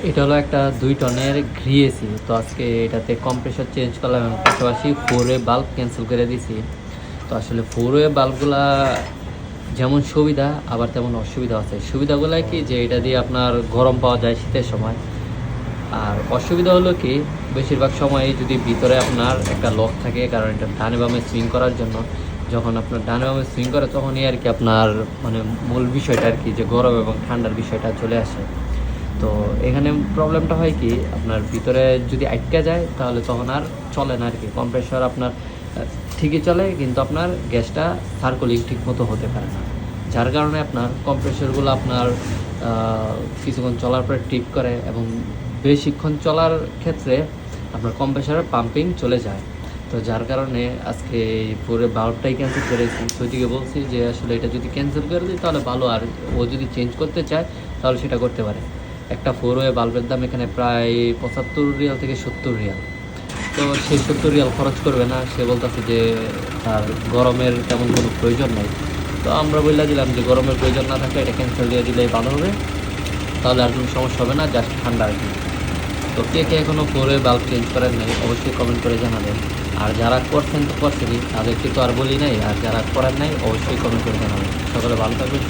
এটা হলো একটা 2 টনের ঘি এসি। তো আজকে এটাতে কম্প্রেসর চেঞ্জ করলাম এবং পাশাপাশি 4 ওয়ে বাল্ব ক্যান্সেল করে দিয়েছি। তো আসলে 4 ওয়ে বাল্বগুলা যেমন সুবিধা আবার তেমন অসুবিধা আছে। সুবিধাগুলো কি যে এটা দিয়ে আপনার গরম পাওয়া যায় শীতের সময়। আর অসুবিধা হলো কি বেশিরভাগ সময় যদি ভিতরে আপনার একটা লক থাকে, কারণ এটা ডানে বামে সুইং করার জন্য। যখন আপনার ডানে বামে সুইং করে তখনই আর কি আপনার মানে মূল বিষয়টা আর কি যে গরম এবং ঠান্ডার বিষয়টা চলে আসে। তো এখানে প্রবলেমটা হয় কি আপনার ভিতরে যদি আটকে যায় তাহলে তখন আর চলে না আর কি। কম্প্রেসর আপনার ঠিকই চলে কিন্তু আপনার গ্যাসটা সার্কুলিং ঠিক মতো হতে পারে না, যার কারণে আপনার কম্প্রেসরগুলো আপনার কিছুক্ষণ চলার পরে ট্রিপ করে এবং বেশিক্ষণ চলার ক্ষেত্রে আপনার কম্প্রেসরের পাম্পিং চলে যায়। তো যার কারণে আজকে এই পুরো বাল্বটাই ক্যান্সেল করেছি। সৈদিকে বলছি যে আসলে এটা যদি ক্যান্সেল করে দিই তাহলে ভালো, আর ও যদি চেঞ্জ করতে চায় তাহলে সেটা করতে পারে। একটা 4 ওয়ে বাল্বের দাম এখানে প্রায় 75 রিয়াল থেকে 70 রিয়াল। তো সেই 70 রিয়াল খরচ করবে না, সে বলতেছে যে তার গরমের তেমন কোনো প্রয়োজন নেই। তো আমরা বলে দিলাম যে গরমের প্রয়োজন না থাকলে এটা ক্যান্সেল দিয়ে দিলে ভালো হবে, তাহলে আর কোনো সমস্যা হবে না, জাস্ট ঠান্ডা আর কি। তো কে কে এখনও 4 ওয়ে বাল্ব চেঞ্জ করেন নাই অবশ্যই কমেন্ট করে জানাবেন। আর যারা করছেন তো করছেনই, তাদেরকে তো আর বলি নাই, আর যারা করেন নাই অবশ্যই কমেন্ট করে জানাবেন। সকলে ভালো থাকবেন।